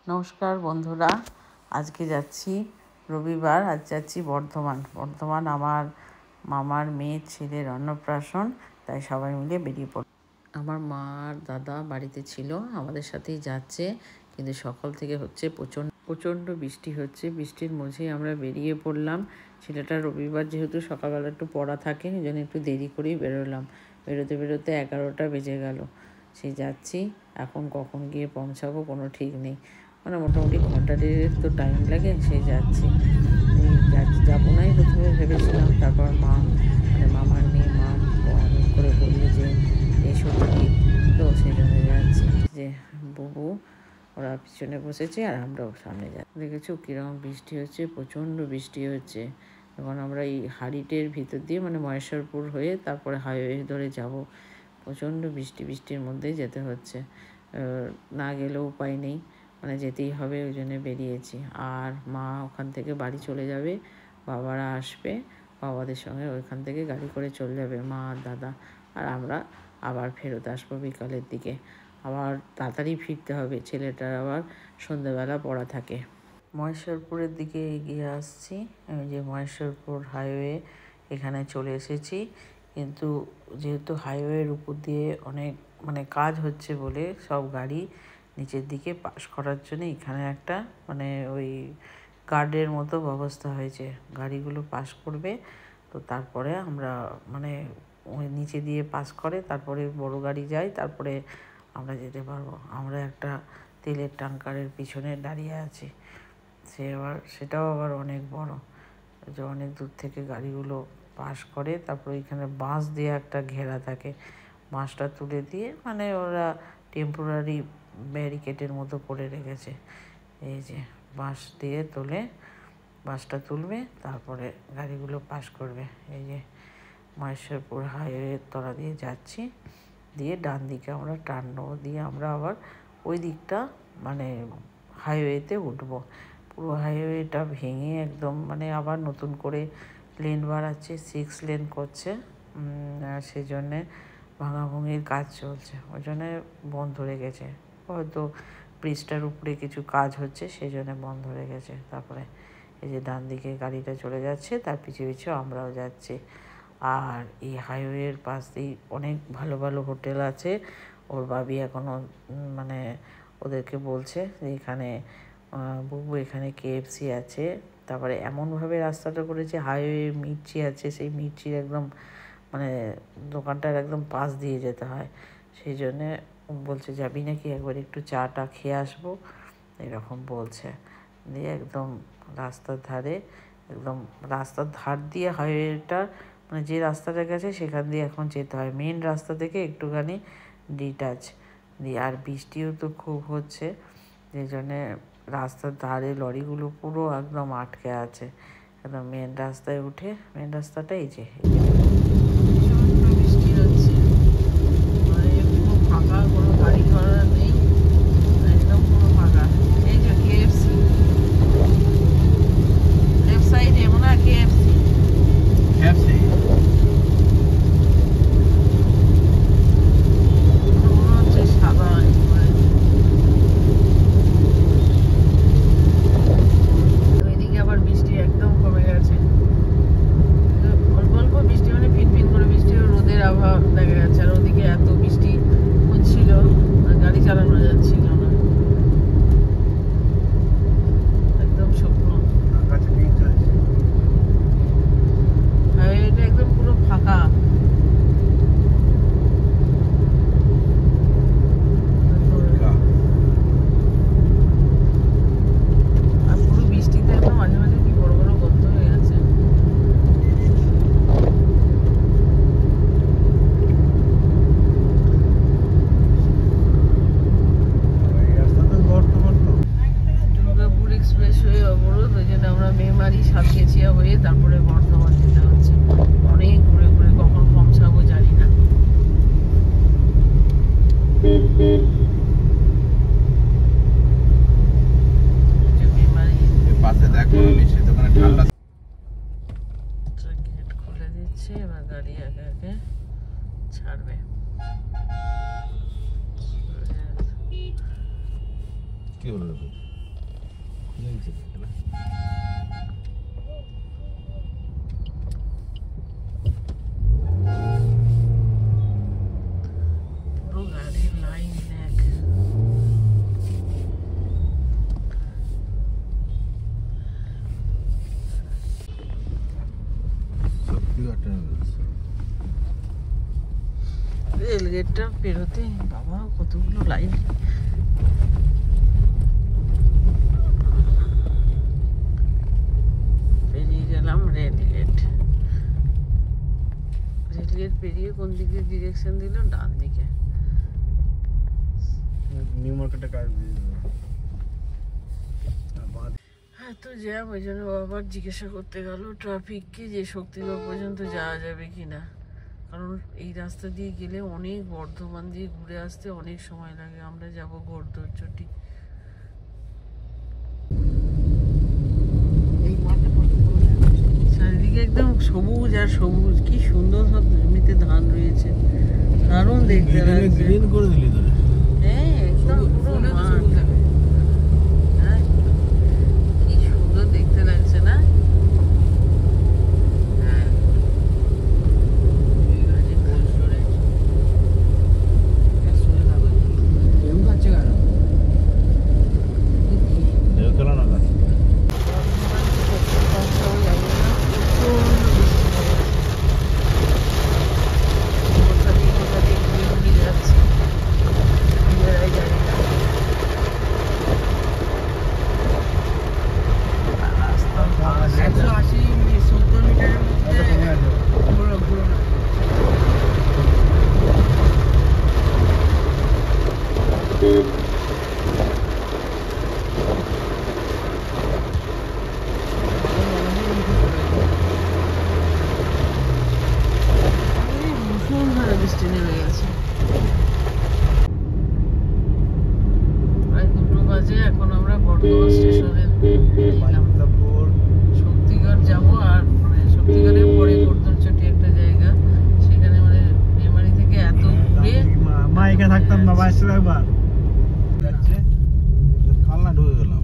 নমস্কার বন্ধুরা, আজকে যাচ্ছি রবিবার। আজ যাচ্ছি বর্ধমান আমার মামার মেয়ের ছেলের অন্নপ্রাশন, তাই সবাই মিলে বেরিয়ে পড়ল। আমার মা আর দাদা বাড়িতে ছিল, আমাদের সাথেই যাচ্ছে, কিন্তু সকাল থেকে হচ্ছে প্রচণ্ড বৃষ্টি হচ্ছে। বৃষ্টির মধ্যেই আমরা বেরিয়ে পড়লাম। ছেলেটা রবিবার যেহেতু সকালবেলা একটু পড়া থাকে, এই জন্য একটু দেরি করেই বেরোলাম। বেরোতে 11টা বেজে গেল। সেই যাচ্ছি, এখন কখন গিয়ে পৌঁছাবো কোনো ঠিক নেই। মানে মোটামুটি ঘন্টা দেড়েক তো টাইম লাগে। সেই যাচ্ছি, যাবো নাই প্রথমে ভেবেছিলাম, তারপর মামার মেয়ে অনেক করে বললো যে এসো দেখি, তো সেই জন্য যাচ্ছি। যে বুবু ওরা পিছনে বসেছে আর আমরাও সামনে যাচ্ছি। দেখেছো কীরকম বৃষ্টি হচ্ছে, প্রচণ্ড বৃষ্টি হচ্ছে। এখন আমরা এই হাড়িটের ভিতর দিয়ে মানে মহেশ্বরপুর হয়ে তারপরে হাইওয়ে ধরে যাব। প্রচণ্ড বৃষ্টির মধ্যেই যেতে হচ্ছে, না গেলেও উপায় নেই, মানে যেতেই হবে, ওই জন্য বেরিয়েছি। আর মা ওখান থেকে বাড়ি চলে যাবে, বাবারা আসবে, বাবাদের সঙ্গে ওইখান থেকে গাড়ি করে চলে যাবে মা আর দাদা, আর আমরা আবার ফেরত আসবো বিকালের দিকে। আবার তাড়াতাড়ি ফিরতে হবে, ছেলেটার আবার সন্ধ্যেবেলা পড়া থাকে। মহেশ্বরপুরের দিকে এগিয়ে আসছি, আমি যে মহেশ্বরপুর হাইওয়ে এখানে চলে এসেছি। কিন্তু যেহেতু হাইওয়ের উপর দিয়ে অনেক মানে কাজ হচ্ছে বলে সব গাড়ি নিচের দিকে পাস করার জন্য এখানে একটা মানে ওই গার্ডের মতো ব্যবস্থা হয়েছে, গাড়িগুলো পাস করবে, তো তারপরে আমরা মানে ওই নিচে দিয়ে পাস করে তারপরে বড় গাড়ি যায়, তারপরে আমরা যেতে পারবো। আমরা একটা তেলের ট্যাঙ্কারের পিছনে দাঁড়িয়ে আছি, সেটাও আবার অনেক বড়, যে অনেক দূর থেকে গাড়িগুলো পাস করে। তারপর এখানে বাঁশ দিয়ে একটা ঘেরা থাকে, বাঁশটা তুলে দিয়ে মানে ওরা টেম্পোরারি ব্যারিকেডের মতো করে রেখেছে। এই যে বাঁশ দিয়ে বাঁশটা তুলবে, তারপরে গাড়িগুলো পাস করবে। এই যে মহেশ্বরপুর হাইওয়ের তলা দিয়ে যাচ্ছি, দিয়ে ডান দিকে আমরা টার্ন নেবো, দিয়ে আমরা আবার ওই দিকটা মানে হাইওয়েতে উঠবো। পুরো হাইওয়েটা ভেঙে একদম মানে আবার নতুন করে লেন বাড়াচ্ছে, 6 লেন করছে, সেই জন্যে ভাঙাভুঙির কাজ চলছে, ওই জন্যে বন্ধ রেখেছে। হয়তো ব্রিজটার উপরে কিছু কাজ হচ্ছে, সেই জন্য বন্ধ রেখেছে। তারপরে এই যে ডান দিকে গাড়িটা চলে যাচ্ছে, তার পিছু আমরাও যাচ্ছি। আর এই হাইওয়ের পাশ দিয়ে অনেক ভালো ভালো হোটেল আছে। ওর বাবি এখনও মানে ওদেরকে বলছে যে এখানে বুবু এখানে KFC আছে। তারপরে এমনভাবে রাস্তাটা করেছে, হাইওয়ে মির্চি আছে, সেই মির্চির একদম মানে দোকানটার একদম পাশ দিয়ে যেতে হয়। সেই জন্যে বলছে যাবি নাকি, একবার একটু চাটা খেয়ে আসবো, এরকম বলছে। দিয়ে একদম রাস্তার ধার দিয়ে হাইওয়েটা মানে যে রাস্তাটা গেছে সেখান দিয়ে এখন যেতে হয়, মেন রাস্তা থেকে একটুখানি ডিটাচ দিয়ে। আর বৃষ্টিও তো খুব হচ্ছে, যে জন্যে রাস্তার ধারে লরিগুলো পুরো একদম আটকে আছে। একদম মেন রাস্তায় উঠে, মেন রাস্তাটা এই যে বৃষ্টি হচ্ছে, মানে পুরো ফাঁকা, কোনো গাড়ি ঘোড়া নেই, একদম পুরো ফাঁকা। এই যে KFC লেফট সাইডে মনে হয় KFC। সাতগেছিয়া হয়ে তারপরে বর্ধমান যেতে হচ্ছে, অনেক ঘুরে ঘুরে, কখন পৌঁছাবো জানি না। গেট খুলে দিচ্ছে, এবার গাড়ি আগে আগে ছাড়বে। কি হলো? পুরো গাড়ির লাইন এক। রেলগেটটা পেরোতে বাবা কতগুলো লাইন। পেরিয়ে গেলাম রেলগেট। রেলগেট পেরিয়ে কোন দিকে ডিরেকশন দিল? ডান দিকে। নিউ মার্কেটে কাজ দিয়ে হ্যাঁ, তো জ্যাম, ওই জন্য আবার জিজ্ঞাসা করতে গেল ট্রাফিককে যে শক্তিগড় পর্যন্ত যাওয়া যাবে কিনা, কারণ এই রাস্তা দিয়ে গেলে অনেক বর্ধমান দিয়ে ঘুরে আসতে অনেক সময় লাগে। আমরা যাব ঘোড়দৌড়চটি। চারিদিকে একদম সবুজ আর সবুজ, কি সুন্দর সব জমিতে ধান রয়েছে, দারুণ দেখতে লাগছে। হ্যাঁ, একদম পুরো মাঠ। হ্যাঁ, কি সুন্দর দেখতে লাগছে না? এখন আমরা বর্ধমান স্টেশনে শক্তিগড় যাবো। আর শক্তিগড়ের পরে ঘোড়দৌড়চটি একটা জায়গা, সেখানে মানে মেমারি থেকে এত দূরে। মা এখানে থাকতাম না, বাইশ একবার যাচ্ছে কালনা ঢুকে গেলাম।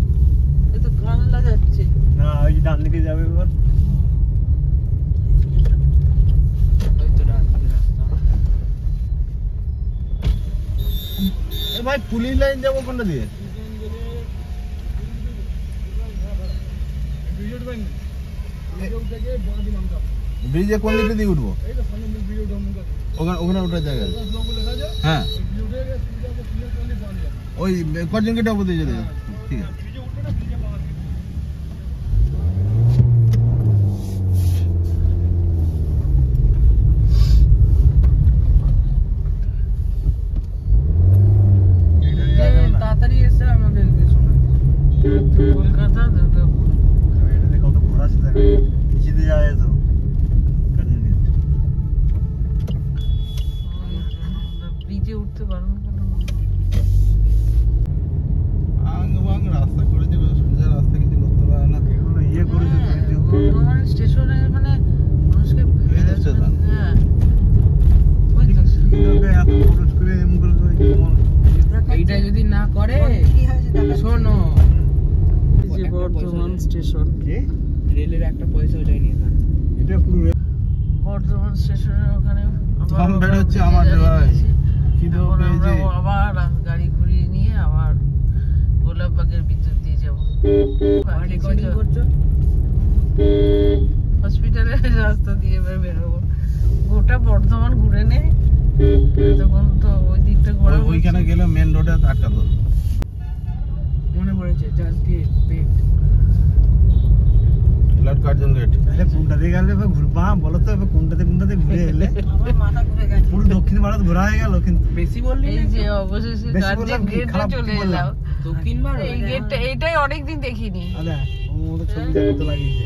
এই তো কানলা যাচ্ছে না, ওই ডান দিকে যাবে এবার। ওই তো ডান দিকে রাস্তা। এ ভাই, পুলিশ লাইন যাবো কোনটা দিয়ে? ব্রিজে কোন দিকে দিয়ে উঠবো? ওখানে ওঠার জায়গা। হ্যাঁ, ওই কজনকে ডাবো দিয়ে যেতে। ঠিক আছে। তাড়াতাড়ি এসে আমাদের কলকাতা দুর্গাপুর। এটা কত ঘোরা আছে জায়গা, নিচে দিয়ে যায় তো। ব্রিজে উঠতে পারবো না। রাস্তা করেছে, সোজা রাস্তা কিছু করতে পারে না। এগুলো ইয়ে করেছে বর্ধমান স্টেশনে, মানে মানুষকে হ্যাঁ, ওই তো এত খরচ করে এমন করে এইটা যদি না করে শোনো, যে বর্ধমান স্টেশন, রেলের একটা পয়সাও যায়নি এখানে। এটা পুরো বর্ধমান স্টেশনের ওখানে দম বেরোচ্ছে আমাদের ভাই। খিদে পেয়েছে। আবার গাড়ি ঘুরিয়ে নিয়ে আবার গোলাপবাগের ভিতর দিয়ে যাবো। রেকর্ডিং করছো? হসপিটালের রাস্তা দিয়ে এবার বেরোবো। গোটা বর্ধমান ঘুরে নে, তখন তো ওই দিকটা ঘোরা। ওইখানে গেলে মেন রোডে আটকাতো। মনে পড়েছে জাস্ট গেট বেট লাট কার্জন গেট। তাহলে কোনটা দিয়ে গেলে ঘুরবা বলো তো, কোনটাতে ঘুরে এলে? আমার মাথা ঘুরে গেছে। পুরো দক্ষিণ ভারত ঘোরা হয়ে গেল। কিন্তু বেশি বললি এই যে অবশেষে গার্জেন গেটে চলে এলাম। দক্ষিণ ভারত এই গেটটা, এইটাই অনেকদিন দেখিনি। আরে ওর মধ্যে ছবি দেখতে লাগিয়েছে।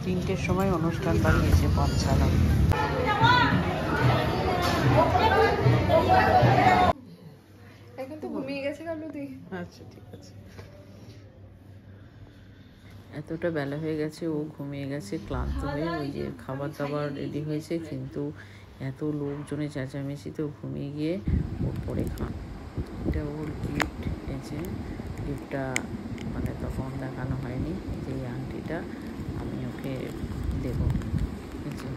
তিনটের সময় অনুষ্ঠান বাড়ি এসে পৌঁছালাম। এখন তো ঘুমিয়ে গেছে কালুদি। আচ্ছা, ঠিক আছে। এতটা বেলা হয়ে গেছে, ও ঘুমিয়ে গেছে ক্লান্ত হয়ে। ওই যে খাবার দাবার রেডি হয়েছে, কিন্তু এত লোকজনের চেঁচামেচিতে ও ঘুমিয়ে গিয়ে ওর পরে খান। এটা ওর গিফট। এই যে গিফটটা মানে তখন দেখানো হয়নি। এই যে এই আংটিটা আমি ওকে দেবো, এই যে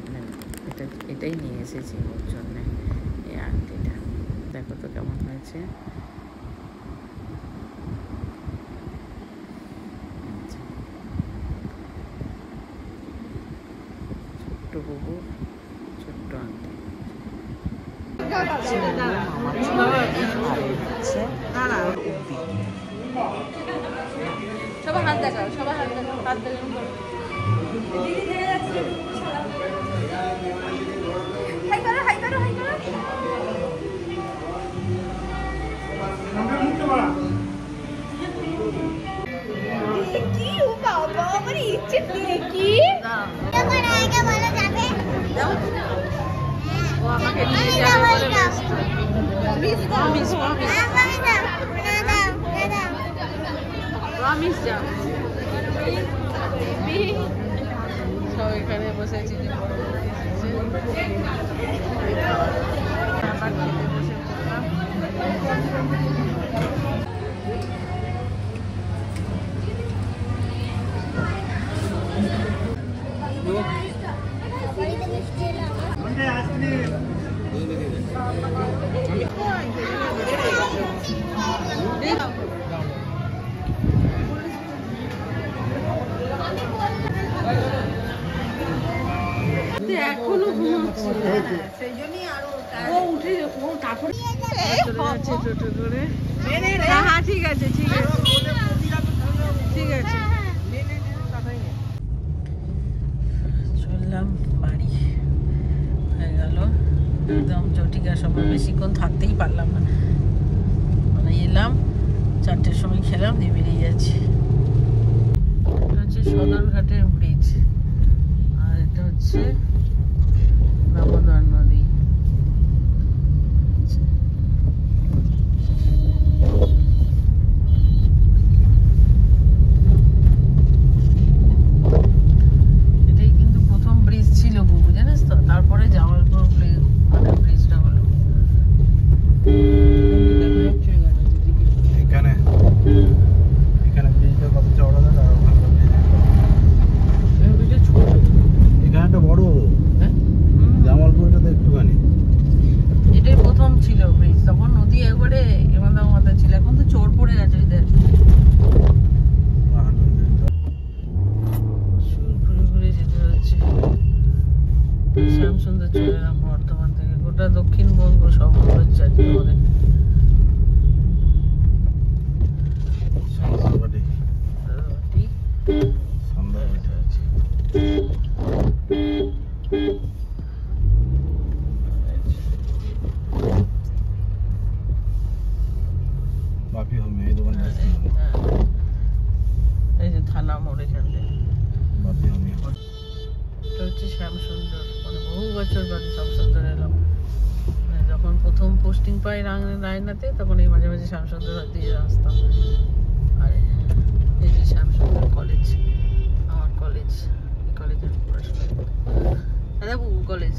এটাই নিয়ে এসেছি ওর জন্যে। এই আংটিটা দেখো তো কেমন হয়েছে। ছোট্ট বুবু ছোট্ট আংটি। সবাই হাত দেখাও, সবাই হাত দেখাও, হাত দেখাও। হাই করো, হাই করো, হাই করো। কি ও বাবা, আমার ইচ্ছে কি যখন আগে বলা যাবে ও আমাকে নিয়ে যাবে বলে ব্যস্ত। প্রমিস প্রমিস প্রমিস প্রমিস যাও। সব এখানে বসেছি যে বড় বসে এখনো ঘুমাচ্ছে, সেই জন্যই আরো ও উঠে ও তারপরে টোটো করে। হ্যাঁ ঠিক আছে ঠিক আছে ঠিক আছে। চললাম বাড়ি, হয়ে গেল একদম জটিকা। সময় বেশিক্ষণ থাকতেই পারলাম না, মানে এলাম 4টের সময়, খেলাম দিয়ে বেরিয়ে যাচ্ছি। এটা হচ্ছে সদরঘাটের ব্রিজ, আর এটা হচ্ছে দামোদর নদী। এটাই কিন্তু প্রথম ব্রিজ ছিল বুবু, জানিস তো? তারপরে জামালপুর মানে ব্রিজটা হলো। এখানে এখানে ব্রিজটা কত চওড়া দাদা? আর ওখানকার ব্রিজটা ছোট, এখানেটা বড়, হ্যাঁ জামালপুরটা তো একটুখানি। এটাই প্রথম ছিল ব্রিজ, তখন নদী একবারে এমাদা মাদা ছিল, এখন তো চোর পড়ে গেছে। ওই দেখ ঘুরে ঘুরে যেতে হচ্ছে। শ্যামসুন্দর চলে এলাম বর্ধমান থেকে। গোটা দক্ষিণবঙ্গ সব হচ্ছে আজকে আমাদের। সন্ধ্যাবাড়ি ঠিক সন্ধ্যাবাড়ি আছে। বাপি হোম এই দোকানটা আছে। এই যে থানা মোড় এখান থেকে বাপি হোম এটা হচ্ছে শ্যামসুন্দর। মানে বহু বছর বাদে শ্যামসুন্দর এলাম। মানে যখন প্রথম পোস্টিং পাই রায়নাতে, তখন এই মাঝে মাঝে শ্যামসুন্দর দিয়ে আসতাম। আর এই যে শ্যামসুন্দর কলেজ, আমার কলেজ। এই কলেজের পড়াশোনা দাদা বুবু কলেজ।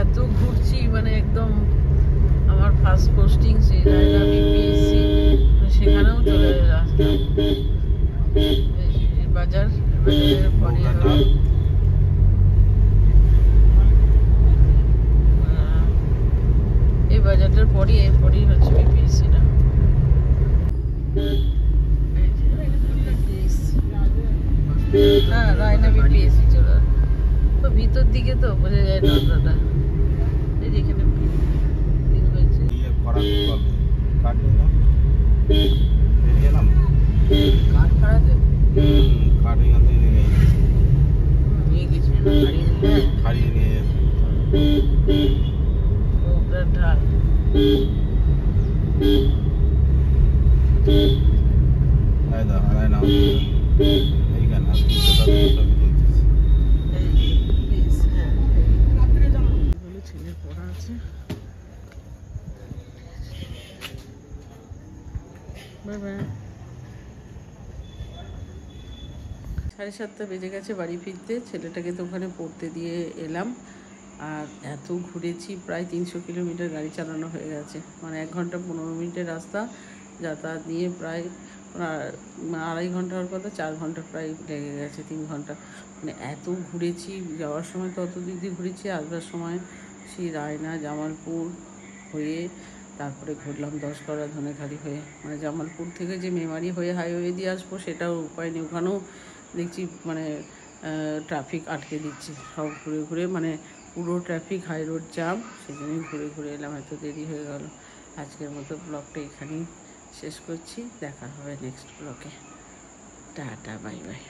এত ঘুরছি, মানে একদম আমার ফার্স্ট পোস্টিং সেই রায়না বিপিএসসি, সেখানেও চলে আসতাম। বাজার, বাজারের পরে এই বাজারটার পরই এরপরই হচ্ছে বিপিএসসিটা। হ্যাঁ রায়না বিপিএসসি চলে, তো ভিতর দিকে তো বোঝা যায় নর্দাটা। এই যে এখানে দিন হয়েছে কাঠ ভাড়াতে নিয়ে গেছি না, হারিয়ে নিয়ে ওটার ঢাল। এইখানে ছিল বাই বাই। 7:30 বেজে গেছে বাড়ি ফিরতে। ছেলেটাকে তো ওখানে পড়তে দিয়ে এলাম। আর এত ঘুরেছি, প্রায় 300 কিলোমিটার গাড়ি চালানো হয়ে গেছে। মানে 1 ঘন্টা 15 মিনিটের রাস্তা যাতায়াত নিয়ে প্রায় 2.5 ঘন্টা হওয়ার কথা, 4 ঘন্টা প্রায় লেগে গেছে, 3 ঘন্টা। মানে এত ঘুরেছি, যাওয়ার সময় তো অত দিক দিয়ে ঘুরেছি, আসবার সময় সেই রায়না জামালপুর হয়ে তারপরে ঘুরলাম 10 ধনেখালি হয়ে। মানে জামালপুর থেকে যে মেমারি হয়ে হাইওয়ে দিয়ে আসবো সেটাও উপায় নেই, ওখানেও দেখছি মানে ট্রাফিক আটকে দিচ্ছে। সব ঘুরে ঘুরে মানে পুরো ট্রাফিক, হাই রোড জাম, সেই জন্যই ঘুরে ঘুরে এলাম, এত দেরি হয়ে গেল। আজকের মতো ব্লগটা এখানেই শেষ করছি, দেখা হবে নেক্সট ব্লগে। Tata, bye bye.